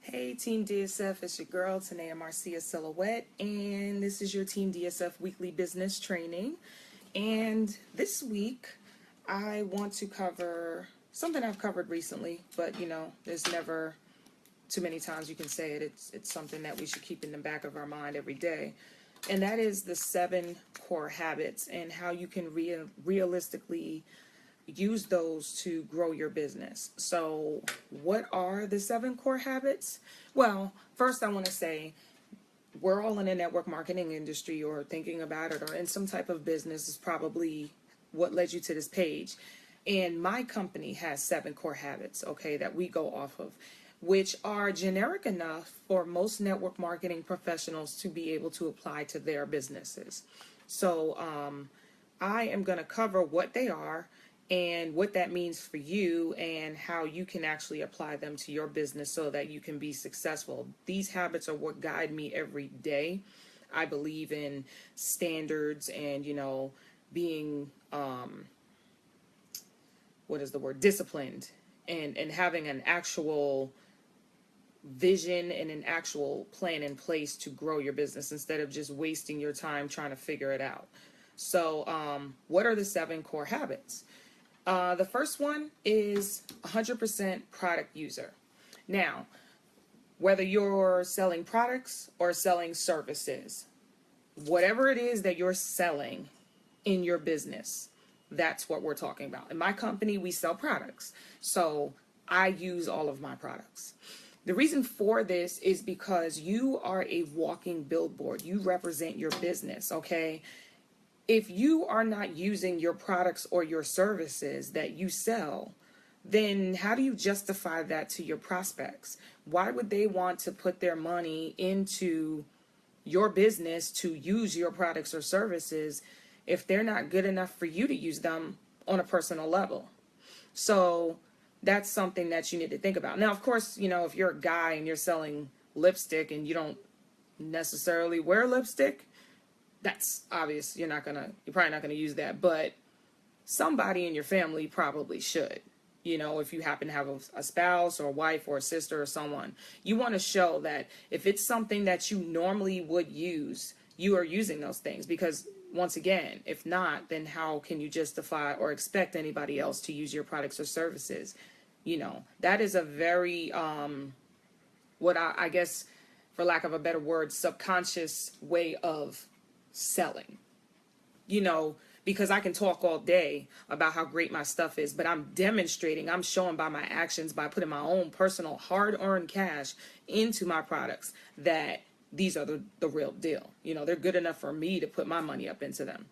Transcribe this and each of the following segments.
Hey Team DSF, it's your girl Tanaya-Marcia Silhouette, and this is your Team DSF weekly business training. And this week, I want to cover something I've covered recently, but there's never too many times you can say it. It's something that we should keep in the back of our mind every day, and that is the 7 core habits and how you can realistically use those to grow your business. So, what are the 7 core habits? Well, first, I want to say we're all in the network marketing industry or thinking about it or in some type of business is probably what led you to this page. And my company has 7 core habits, okay, that we go off of, which are generic enough for most network marketing professionals to be able to apply to their businesses. So, I am going to cover what they are and what that means for you and how you can actually apply them to your business so that you can be successful. These habits are what guide me every day. I believe in standards and, being, disciplined and having an actual vision and an actual plan in place to grow your business instead of just wasting your time trying to figure it out. So, what are the 7 core habits? The first one is 100% product user. Now, whether you're selling products or selling services, whatever it is that you're selling in your business, that's what we're talking about. In my company, we sell products. So I use all of my products. The reason for this is because you are a walking billboard. You represent your business, okay? If you are not using your products or your services that you sell, then how do you justify that to your prospects? Why would they want to put their money into your business to use your products or services if they're not good enough for you to use them on a personal level? So that's something that you need to think about. Now, of course, if you're a guy and you're selling lipstick and you don't necessarily wear lipstick, that's obvious. You're probably not gonna use that, but somebody in your family probably should. If you happen to have a spouse or a wife or a sister or someone, you want to show that if it's something that you normally would use, you are using those things. Because once again, if not, then how can you justify or expect anybody else to use your products or services? That is a very, what I guess, for lack of a better word, subconscious way of selling, because I can talk all day about how great my stuff is, but I'm showing by my actions, by putting my own personal hard-earned cash into my products, that these are the real deal. They're good enough for me to put my money up into them.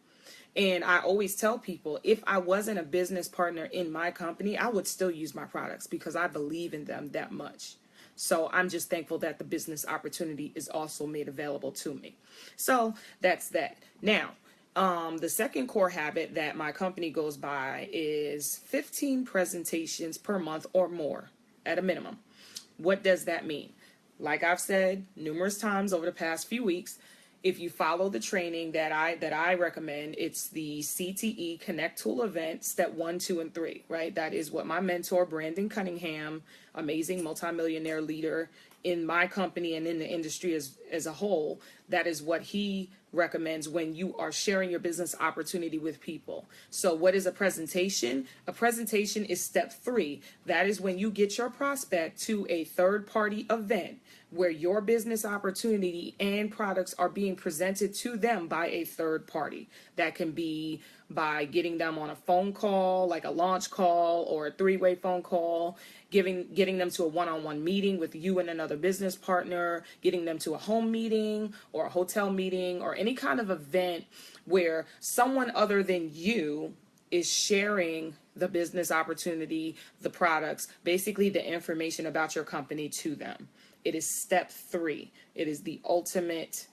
And I always tell people, if I wasn't a business partner in my company, I would still use my products because I believe in them that much. So I'm just thankful that the business opportunity is also made available to me. So that's that. Now, the second core habit that my company goes by is 15 presentations per month or more at a minimum. What does that mean? Like I've said numerous times over the past few weeks, if you follow the training that I recommend, it's the CTE Connect Tool event, step 1, 2, and 3, right? That is what my mentor, Brandon Cunningham, amazing multimillionaire leader in my company and in the industry as a whole, that is what he recommends when you are sharing your business opportunity with people. So what is a presentation? A presentation is step 3. That is when you get your prospect to a third-party event where your business opportunity and products are being presented to them by a third party. That can be by getting them on a phone call, like a launch call or a 3-way phone call, getting them to a one-on-one meeting with you and another business partner, getting them to a home meeting or a hotel meeting or any kind of event where someone other than you is sharing the business opportunity, the products, basically the information about your company to them. It is step 3. It is the ultimate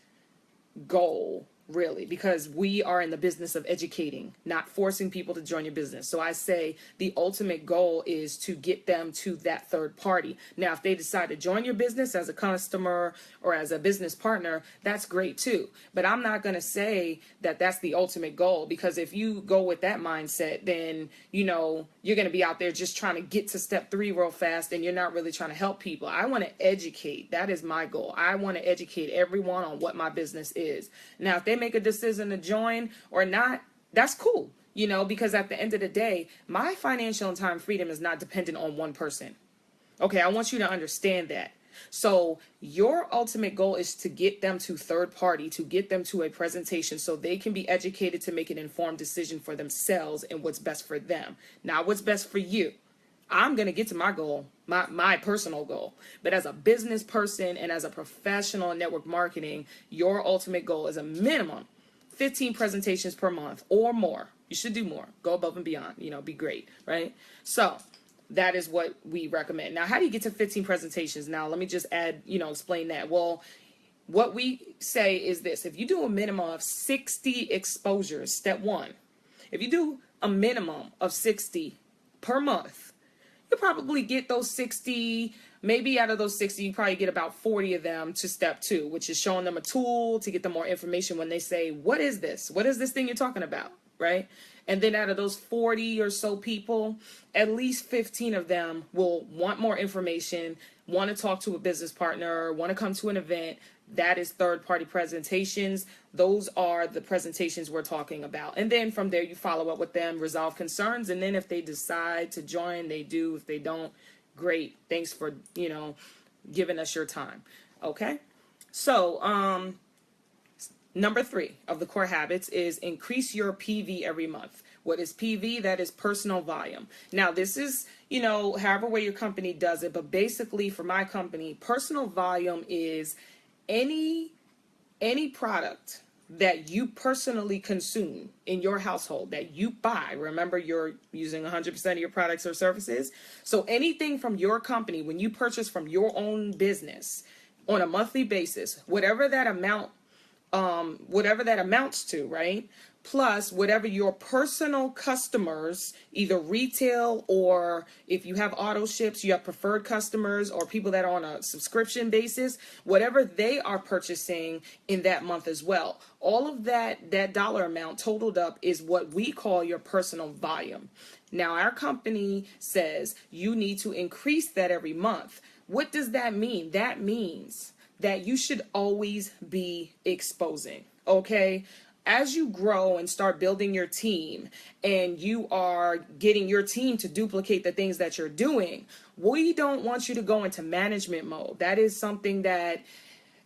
goal really, because we are in the business of educating, not forcing people to join your business. So I say the ultimate goal is to get them to that third party. Now, if they decide to join your business as a customer or as a business partner, that's great too. But I'm not going to say that that's the ultimate goal, because if you go with that mindset, then, you know, you're going to be out there just trying to get to step 3 real fast, and you're not really trying to help people. I want to educate. That is my goal. I want to educate everyone on what my business is. Now, if they make a decision to join or not, that's cool, you know, because at the end of the day, my financial and time freedom is not dependent on one person. Okay, I want you to understand that. So your ultimate goal is to get them to third party, to get them to a presentation so they can be educated to make an informed decision for themselves and what's best for them, not what's best for you. I'm going to get to my goal, my personal goal. But as a business person and as a professional in network marketing, your ultimate goal is a minimum 15 presentations per month or more. You should do more. Go above and beyond, you know, be great, right? So that is what we recommend. Now, how do you get to 15 presentations? Now, let me just add, you know, explain that. Well, what we say is this: if you do a minimum of 60 exposures, step 1, if you do a minimum of 60 per month, you probably get those 60, maybe out of those 60, you probably get about 40 of them to step 2, which is showing them a tool to get them more information when they say, what is this? What is this thing you're talking about? Right? And then out of those 40 or so people, at least 15 of them will want more information, want to talk to a business partner, want to come to an event. That is third-party presentations. Those are the presentations we're talking about. And then from there, you follow up with them, resolve concerns. And then if they decide to join, they do. If they don't, great. Thanks for, you know, giving us your time. Okay? So, number 3 of the core habits is increase your PV every month. What is PV? That is personal volume. Now, this is, you know, however way your company does it, but basically for my company, personal volume is any product that you personally consume in your household, that you buy. Remember, you're using 100% of your products or services. So anything from your company, when you purchase from your own business on a monthly basis, whatever that amounts to, right? Plus whatever your personal customers, either retail or if you have auto ships, you have preferred customers or people that are on a subscription basis, whatever they are purchasing in that month as well. All of that dollar amount totaled up is what we call your personal volume. Now, our company says you need to increase that every month. What does that mean? That means that you should always be exposing, okay? As you grow and start building your team and you are getting your team to duplicate the things that you're doing, we don't want you to go into management mode. That is something that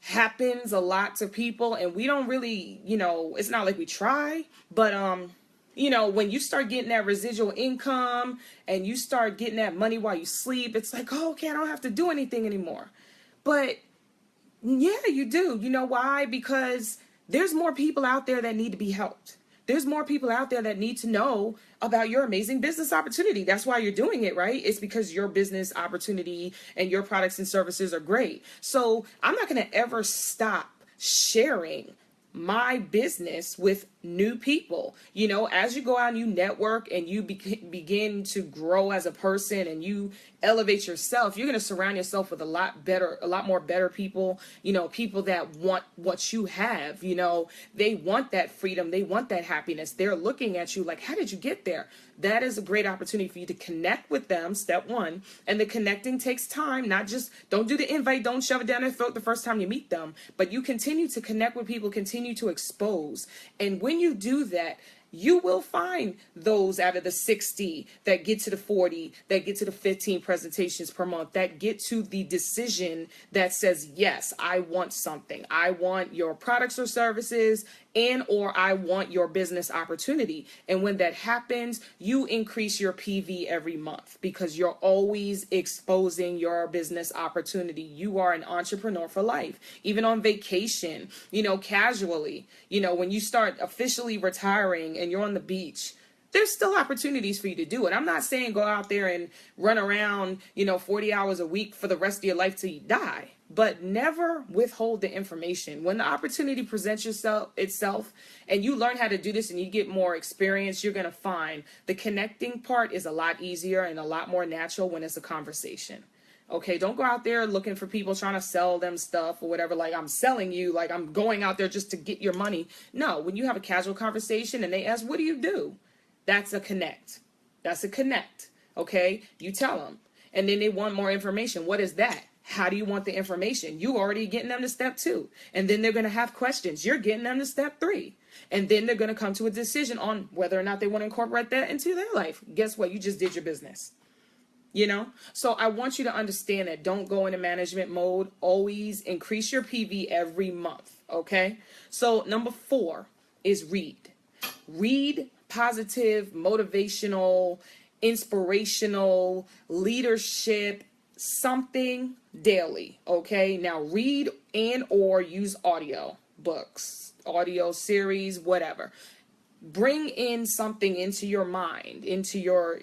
happens a lot to people, and we don't really, you know, it's not like we try, but you know, when you start getting that residual income and you start getting that money while you sleep, it's like, oh, okay, I don't have to do anything anymore. But yeah, you do. You know why? Because there's more people out there that need to be helped. There's more people out there that need to know about your amazing business opportunity. That's why you're doing it, right? It's because your business opportunity and your products and services are great. So I'm not going to ever stop sharing my business with new people. You know, as you go out and you network and you begin to grow as a person and you elevate yourself, you're going to surround yourself with a lot more better people, you know, people that want what you have. You know, they want that freedom. They want that happiness. They're looking at you like, how did you get there? That is a great opportunity for you to connect with them, step 1. And the connecting takes time, not just, don't do the invite, don't shove it down their throat the first time you meet them, but you continue to connect with people, continue to expose. And when you do that, you will find those out of the 60 that get to the 40, that get to the 15 presentations per month, that get to the decision that says, yes, I want something. I want your products or services, and or I want your business opportunity. And when that happens, you increase your PV every month because you're always exposing your business opportunity. You are an entrepreneur for life, even on vacation, you know, casually, you know, when you start officially retiring and you're on the beach, there's still opportunities for you to do it. I'm not saying go out there and run around, 40 hours a week for the rest of your life till you die, but never withhold the information. When the opportunity presents itself and you learn how to do this and you get more experience, you're going to find the connecting part is a lot easier and a lot more natural when it's a conversation. Okay, don't go out there looking for people trying to sell them stuff or whatever, like I'm selling you, like I'm going out there just to get your money. No, when you have a casual conversation and they ask, what do you do? That's a connect. That's a connect. Okay, you tell them. And then they want more information. What is that? How do you want the information? You already getting them to step 2. And then they're going to have questions. You're getting them to step 3. And then they're going to come to a decision on whether or not they want to incorporate that into their life. Guess what? You just did your business. So I want you to understand that don't go into management mode. Always increase your PV every month. Okay. So number 4 is read. Read positive, motivational, inspirational, leadership, something daily. Okay. Now read and or use audio books, audio series, whatever. Bring in something into your mind, into your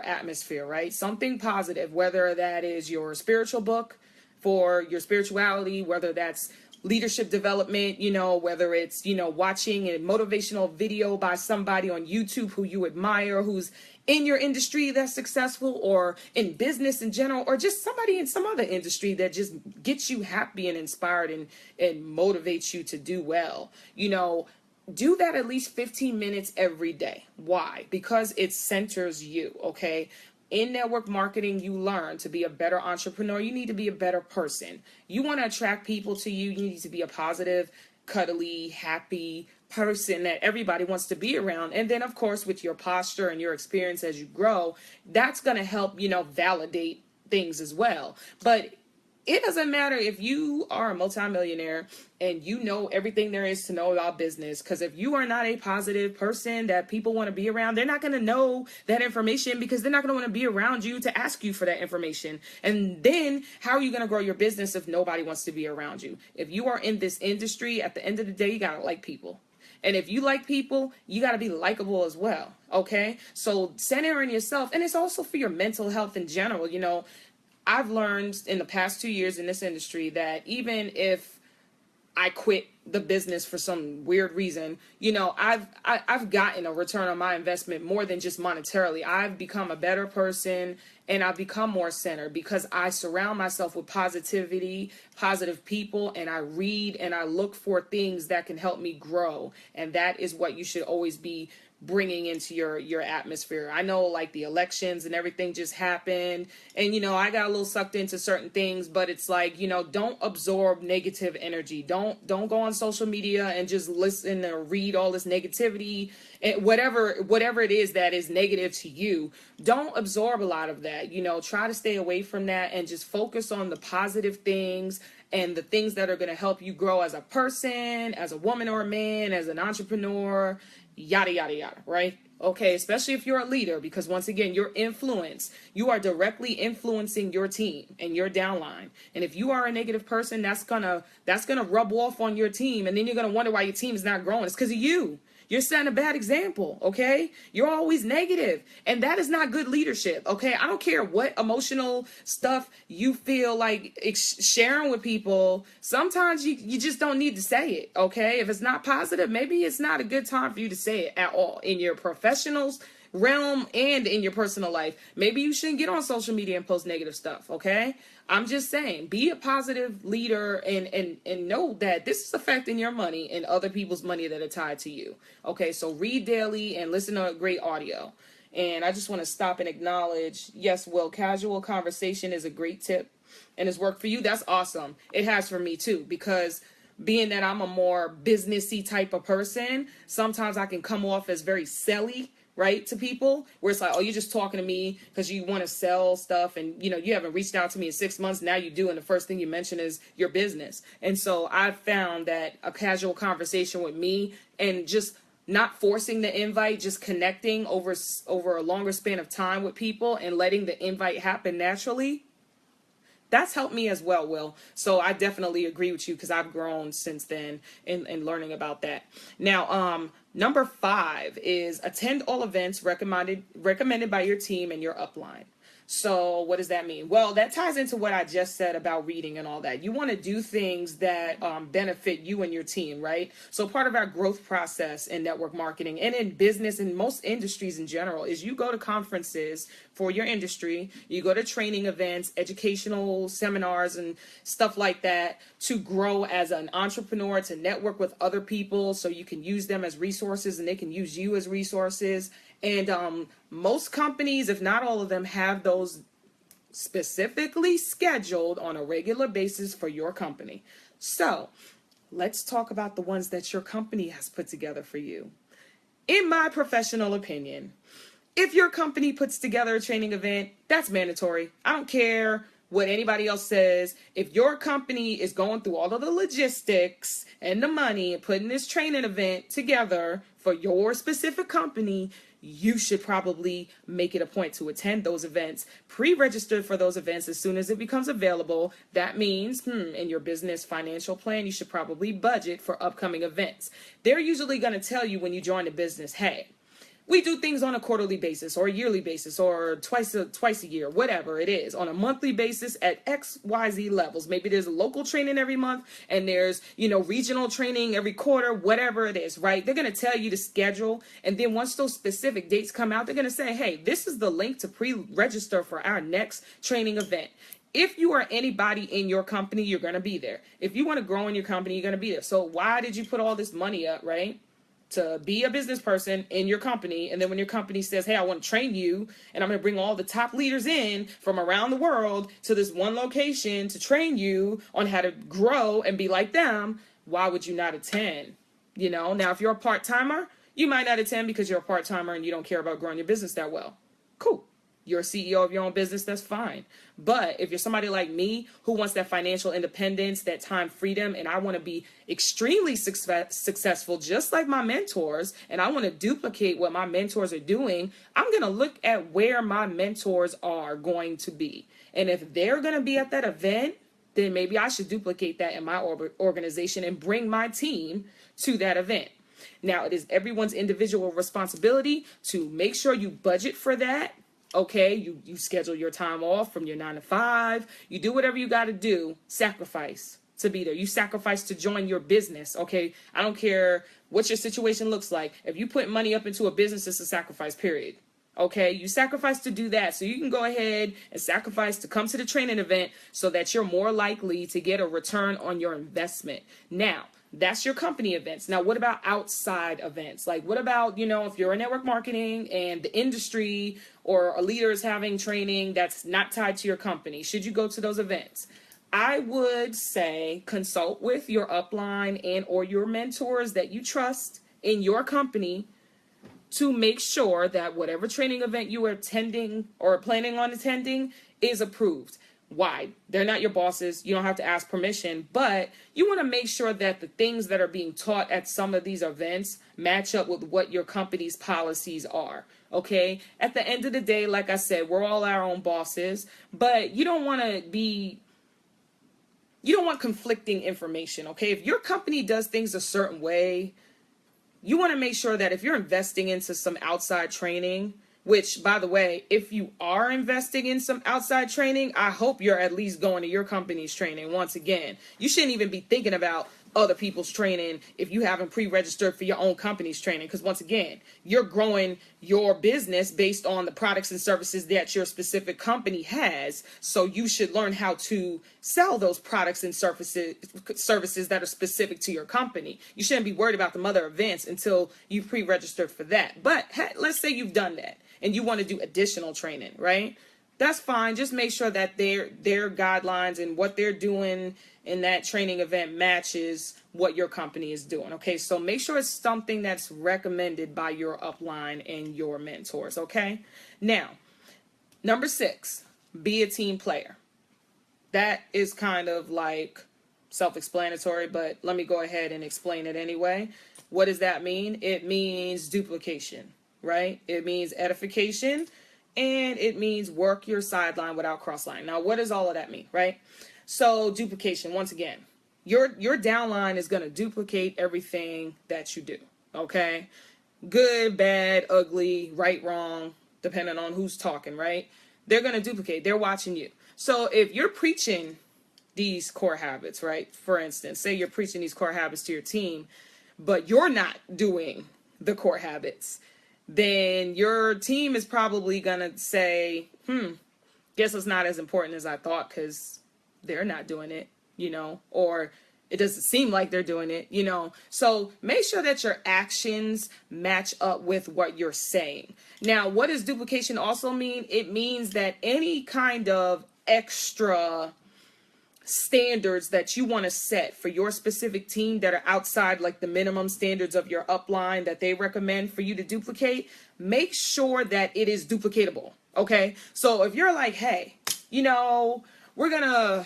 atmosphere, right? Something positive, whether that is your spiritual book for your spirituality, whether that's leadership development, whether it's, watching a motivational video by somebody on YouTube who you admire, who's in your industry that's successful, or in business in general, or just somebody in some other industry that just gets you happy and inspired and motivates you to do well. Do that at least 15 minutes every day. Why? Because it centers you, okay? In network marketing, you learn to be a better entrepreneur. You need to be a better person. You want to attract people to you. You need to be a positive, cuddly, happy person that everybody wants to be around. And then, of course, with your posture and your experience as you grow, that's going to help, validate things as well. But it doesn't matter if you are a multimillionaire and you know everything there is to know about business, because if you are not a positive person that people want to be around, they're not going to know that information because they're not going to want to be around you to ask you for that information. And then how are you going to grow your business if nobody wants to be around you? If you are in this industry, at the end of the day, you got to like people. And if you like people, you got to be likable as well. Okay. So centering yourself, and it's also for your mental health in general. I've learned in the past 2 years in this industry that even if I quit the business for some weird reason, I've gotten a return on my investment more than just monetarily. I've become a better person and I've become more centered because I surround myself with positivity, positive people, and I read and I look for things that can help me grow. And that is what you should always be bringing into your atmosphere. I know like the elections and everything just happened and I got a little sucked into certain things, but it's like, don't absorb negative energy. Don't go on social media and just listen or read all this negativity and whatever it is that is negative to you. Don't absorb a lot of that. Try to stay away from that and just focus on the positive things and the things that are going to help you grow as a person, as a woman or a man, as an entrepreneur, yada, yada, yada, right? Okay, especially if you're a leader, because once again, your influence, you are directly influencing your team and your downline. And if you are a negative person, that's gonna rub off on your team. And then you're gonna wonder why your team is not growing. It's because of you. You're setting a bad example, okay? You're always negative, and that is not good leadership, okay? I don't care what emotional stuff you feel like sharing with people. Sometimes you just don't need to say it, okay? If it's not positive, maybe it's not a good time for you to say it at all in your professionals realm and in your personal life. Maybe you shouldn't get on social media and post negative stuff, okay? I'm just saying, be a positive leader and know that this is affecting your money and other people's money that are tied to you. Okay, so read daily and listen to great audio. And I just want to stop and acknowledge, yes, Will, casual conversation is a great tip and it's worked for you. That's awesome. It has for me too, because being that I'm a more businessy type of person, sometimes I can come off as very selly, right, to people, where it's like, oh, you're just talking to me because you want to sell stuff and you haven't reached out to me in 6 months. Now you do, and the first thing you mention is your business. And so I've found that a casual conversation with me and just not forcing the invite, just connecting over a longer span of time with people and letting the invite happen naturally, that's helped me as well, Will. So I definitely agree with you because I've grown since then in learning about that. Now, Number 5 is attend all events recommended by your team and your upline. So what does that mean? Well, that ties into what I just said about reading and all that. You want to do things that benefit you and your team, right? So part of our growth process in network marketing and in business and most industries in general is you go to conferences for your industry. You go to training events, educational seminars and stuff like that to grow as an entrepreneur, to network with other people so you can use them as resources and they can use you as resources. And most companies, if not all of them, have those specifically scheduled on a regular basis for your company. So let's talk about the ones that your company has put together for you. In my professional opinion, if your company puts together a training event, that's mandatory. I don't care what anybody else says. If your company is going through all of the logistics and the money and putting this training event together for your specific company, you should probably make it a point to attend those events, pre-register for those events as soon as it becomes available. That means in your business financial plan, you should probably budget for upcoming events. They're usually going to tell you when you join the business, hey, we do things on a quarterly basis or a yearly basis or twice a year, whatever it is, on a monthly basis at XYZ levels. Maybe there's local training every month and there's, regional training every quarter, whatever it is, right? They're going to tell you to schedule. And then once those specific dates come out, they're going to say, hey, this is the link to pre-register for our next training event. If you are anybody in your company, you're going to be there. If you want to grow in your company, you're going to be there. So why did you put all this money up, right? To be a business person in your company, and then when your company says, hey, I want to train you and I'm going to bring all the top leaders in from around the world to this one location to train you on how to grow and be like them, why would you not attend? Now if you're a part-timer, you might not attend because you're a part-timer and you don't care about growing your business that well. Cool. You're a CEO of your own business, that's fine. But if you're somebody like me who wants that financial independence, that time freedom, and I want to be extremely successful, just like my mentors, and I want to duplicate what my mentors are doing, I'm going to look at where my mentors are going to be. And if they're going to be at that event, then maybe I should duplicate that in my organization and bring my team to that event. Now, it is everyone's individual responsibility to make sure you budget for that. Okay, you schedule your time off from your 9 to 5. You do whatever you got to do. Sacrifice to be there. You sacrifice to join your business. Okay, I don't care what your situation looks like. If you put money up into a business, it's a sacrifice, period. Okay, you sacrifice to do that. So you can go ahead and sacrifice to come to the training event so that you're more likely to get a return on your investment. Now, that's your company events. Now, what about outside events? Like, what about, if you're in network marketing and the industry or a leader is having training that's not tied to your company? Should you go to those events? I would say consult with your upline and or your mentors that you trust in your company to make sure that whatever training event you are attending or planning on attending is approved. Why? They're not your bosses. You don't have to ask permission, but you want to make sure that the things that are being taught at some of these events match up with what your company's policies are. Okay? At the end of the day, like I said, we're all our own bosses, but you don't want conflicting information. Okay? If your company does things a certain way, you want to make sure that if you're investing into some outside training, which, by the way, if you are investing in some outside training, I hope you're at least going to your company's training. Once again, you shouldn't even be thinking about other people's training if you haven't pre-registered for your own company's training. Because once again, you're growing your business based on the products and services that your specific company has. So you should learn how to sell those products and services that are specific to your company. You shouldn't be worried about the other events until you've pre-registered for that. But let's say you've done that and you want to do additional training, right? That's fine. Just make sure that their guidelines and what they're doing in that training event matches what your company is doing. Okay, so make sure it's something that's recommended by your upline and your mentors. Okay, now, number 6, be a team player. That is kind of like self-explanatory, but let me go ahead and explain it anyway. What does that mean? It means duplication, right? It means edification, and it means work your sideline without cross-line. Now, what does all of that mean, right? So duplication, once again, your downline is going to duplicate everything that you do. Okay? Good, bad, ugly, right, wrong, depending on who's talking, right? They're going to duplicate. They're watching you. So if you're preaching these core habits, right? For instance, say you're preaching these core habits to your team, but you're not doing the core habits, then your team is probably going to say, guess it's not as important as I thought because they're not doing it, or it doesn't seem like they're doing it. So make sure that your actions match up with what you're saying. Now, what does duplication also mean? It means that any kind of extra standards that you want to set for your specific team that are outside like the minimum standards of your upline that they recommend for you to duplicate, make sure that it is duplicatable. Okay. So if you're like, hey, we're gonna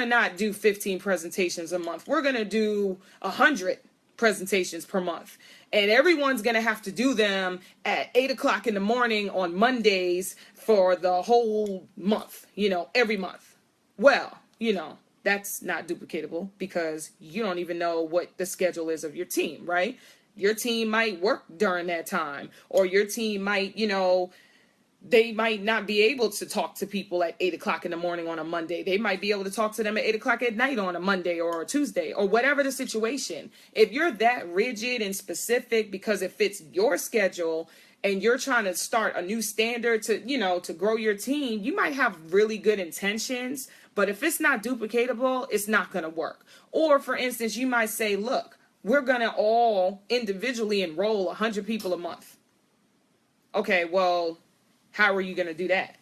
not do 15 presentations a month. We're gonna do 100 presentations per month, and everyone's gonna have to do them at 8 o'clock in the morning on Mondays for the whole month, every month. Well, that's not duplicatable because you don't even know what the schedule is of your team, right? Your team might work during that time, or your team might, they might not be able to talk to people at 8 o'clock in the morning on a Monday. They might be able to talk to them at 8 o'clock at night on a Monday or a Tuesday or whatever the situation. If you're that rigid and specific because it fits your schedule and you're trying to start a new standard to grow your team, you might have really good intentions, but if it's not duplicatable, it's not going to work. Or for instance, you might say, look, we're going to all individually enroll 100 people a month. Okay, well, how are you going to do that?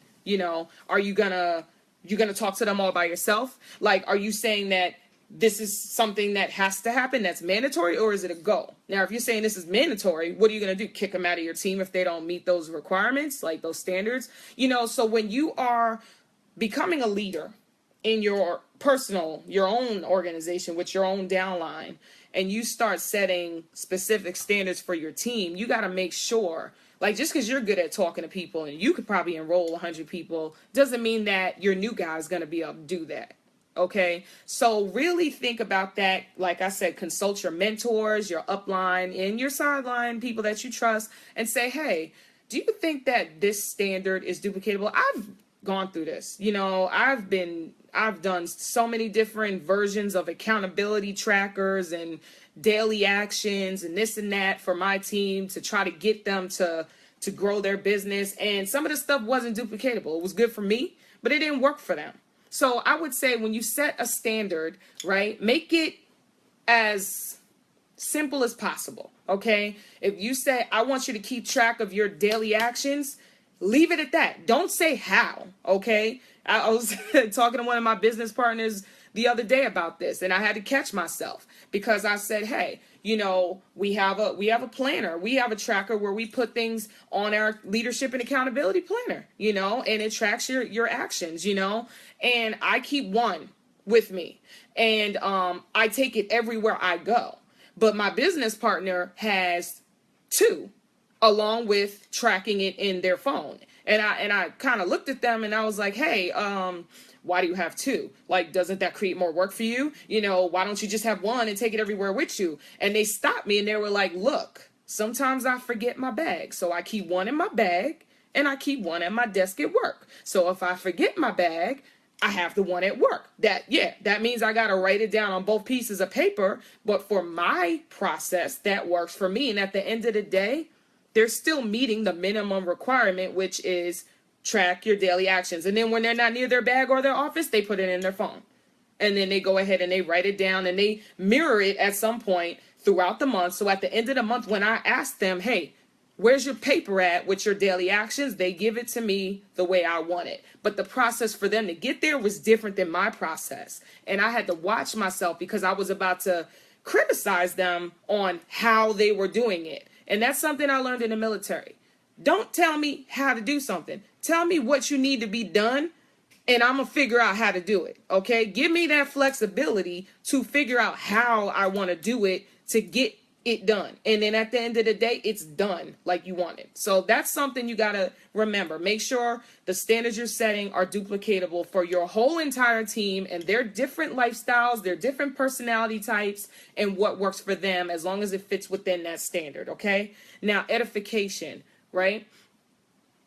Are you going to talk to them all by yourself? Like, are you saying that this is something that has to happen, that's mandatory, or is it a go? Now, if you're saying this is mandatory, what are you going to do? Kick them out of your team if they don't meet those requirements, like those standards? So when you are becoming a leader in your own organization with your own downline, and you start setting specific standards for your team, you got to make sure, like, just because you're good at talking to people and you could probably enroll 100 people doesn't mean that your new guy is going to be able to do that. Okay, so really think about that. Like I said, consult your mentors, your upline, and your sideline people that you trust, and say, hey, do you think that this standard is duplicatable? I've gone through this. I've done so many different versions of accountability trackers and daily actions and this and that for my team to try to get them to grow their business. And some of the stuff wasn't duplicatable. It was good for me, but it didn't work for them. So I would say when you set a standard, right, make it as simple as possible. Okay. If you say, I want you to keep track of your daily actions, leave it at that. Don't say how. Okay. I was talking to one of my business partners the other day about this, and I had to catch myself because I said, hey, we have a planner. We have a tracker where we put things on our leadership and accountability planner, and it tracks your actions, and I keep one with me, and I take it everywhere I go. But my business partner has two, along with tracking it in their phone. And I kind of looked at them and I was like, hey, why do you have two? Like, doesn't that create more work for you? Why don't you just have one and take it everywhere with you? And they stopped me and they were like, look, sometimes I forget my bag. So I keep one in my bag and I keep one at my desk at work. So if I forget my bag, I have the one at work. That means I got to write it down on both pieces of paper. But for my process, that works for me. And at the end of the day, they're still meeting the minimum requirement, which is track your daily actions. And then when they're not near their bag or their office, they put it in their phone. And then they go ahead and they write it down and they mirror it at some point throughout the month. So at the end of the month, when I ask them, hey, where's your paper at with your daily actions? They give it to me the way I want it. But the process for them to get there was different than my process. And I had to watch myself because I was about to criticize them on how they were doing it. And that's something I learned in the military. Don't tell me how to do something. Tell me what you need to be done, and I'm going to figure out how to do it. Okay? Give me that flexibility to figure out how I want to do it to get it done. And then at the end of the day, it's done like you want it. So that's something you got to remember. Make sure the standards you're setting are duplicatable for your whole entire team and their different lifestyles, their different personality types, and what works for them as long as it fits within that standard, okay? Now, edification, right?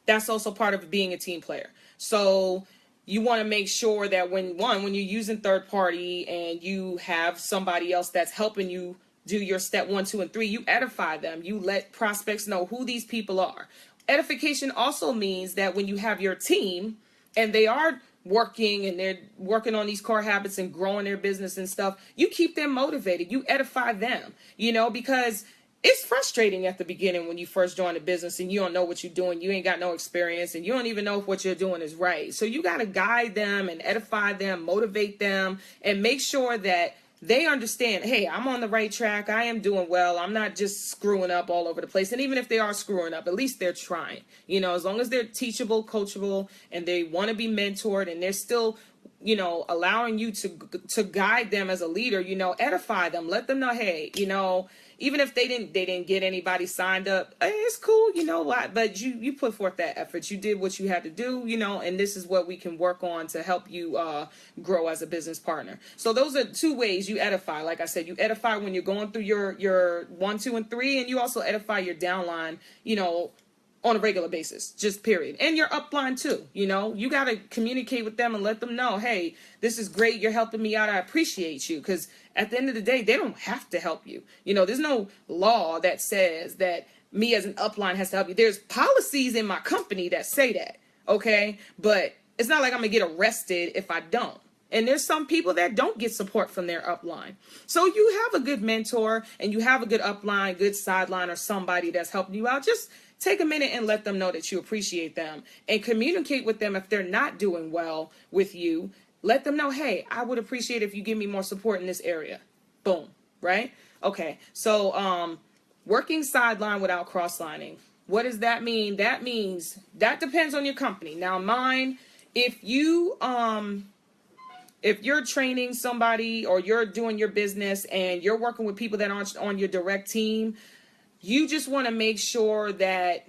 That's also part of being a team player. So you want to make sure that when you're using third party and you have somebody else that's helping you do your step 1, 2, and 3, you edify them. You let prospects know who these people are. Edification also means that when you have your team and they are working and they're working on these core habits and growing their business and stuff, you keep them motivated. You edify them, because it's frustrating at the beginning when you first join a business and you don't know what you're doing. You ain't got no experience and you don't even know if what you're doing is right. So you got to guide them and edify them, motivate them, and make sure that they understand, hey, I'm on the right track. I am doing well. I'm not just screwing up all over the place. And even if they are screwing up, at least they're trying. As long as they're teachable, coachable, and they want to be mentored and they're still, allowing you to guide them as a leader, edify them. Let them know, hey, even if they didn't get anybody signed up, hey, it's cool, but you put forth that effort. You did what you had to do, and this is what we can work on to help you grow as a business partner. So those are 2 ways you edify. Like I said, you edify when you're going through your 1, 2, and 3, and you also edify your downline, on a regular basis, just period. And your upline too, you got to communicate with them and let them know, hey, this is great. You're helping me out. I appreciate you. Because at the end of the day, they don't have to help you. There's no law that says that me as an upline has to help you. There's policies in my company that say that. Okay. But it's not like I'm going to get arrested if I don't. And there's some people that don't get support from their upline. So you have a good mentor and you have a good upline, good sideline, or somebody that's helping you out. Just take a minute and let them know that you appreciate them and communicate with them if they're not doing well with you. Let them know, hey, I would appreciate if you give me more support in this area. Boom. Right? Okay. So working sideline without cross-lining. What does that mean? That means that depends on your company. Now mine, if you're training somebody or you're doing your business and you're working with people that aren't on your direct team, you just want to make sure that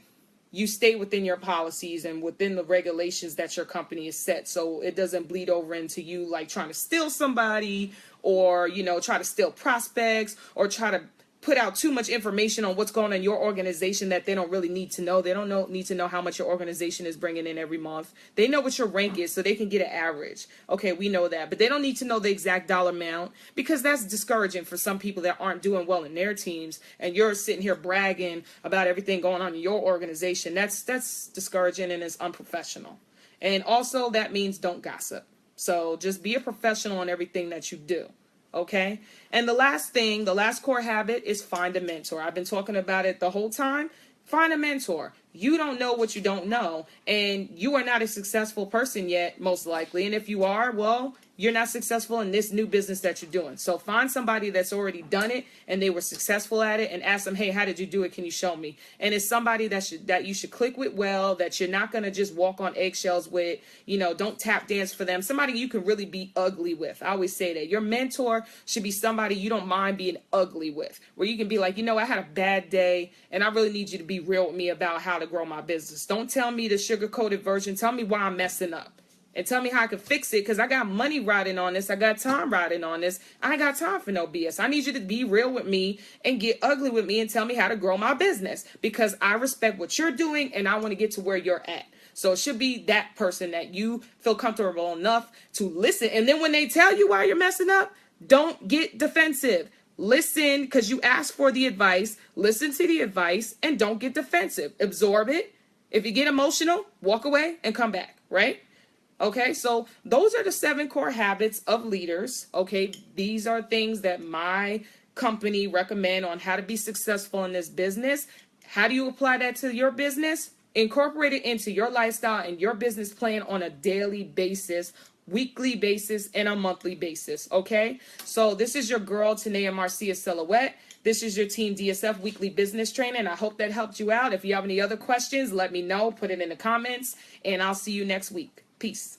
you stay within your policies and within the regulations that your company is set, so it doesn't bleed over into you like trying to steal somebody or, try to steal prospects or try to put out too much information on what's going on in your organization that they don't really need to know. They don't need to know how much your organization is bringing in every month. They know what your rank is, so they can get an average. Okay, we know that. But they don't need to know the exact dollar amount because that's discouraging for some people that aren't doing well in their teams. And you're sitting here bragging about everything going on in your organization. That's discouraging and it's unprofessional. And also that means don't gossip. So just be a professional in everything that you do. Okay. And the last core habit is find a mentor. I've been talking about it the whole time. Find a mentor. You don't know what you don't know, and you are not a successful person yet, most likely. And if you are, well, you're not successful in this new business that you're doing. So find somebody that's already done it and they were successful at it and ask them, hey, how did you do it? Can you show me? And it's somebody that you should click with well, that you're not going to just walk on eggshells with, don't tap dance for them. Somebody you can really be ugly with. I always say that. Your mentor should be somebody you don't mind being ugly with, where you can be like, I had a bad day and I really need you to be real with me about how to grow my business. Don't tell me the sugar-coated version. Tell me why I'm messing up. And tell me how I can fix it, because I got money riding on this. I got time riding on this. I ain't got time for no BS. I need you to be real with me and get ugly with me and tell me how to grow my business, because I respect what you're doing and I want to get to where you're at. So it should be that person that you feel comfortable enough to listen. And then when they tell you why you're messing up, don't get defensive. Listen, because you asked for the advice. Listen to the advice and don't get defensive. Absorb it. If you get emotional, walk away and come back, right? Okay, so those are the 7 core habits of leaders. Okay, these are things that my company recommend on how to be successful in this business. How do you apply that to your business? Incorporate it into your lifestyle and your business plan on a daily basis, weekly basis, and a monthly basis. Okay, so this is your girl, Tanaya-Marcia Silhouette. This is your Team DSF weekly business training. I hope that helped you out. If you have any other questions, let me know. Put it in the comments, and I'll see you next week. Peace.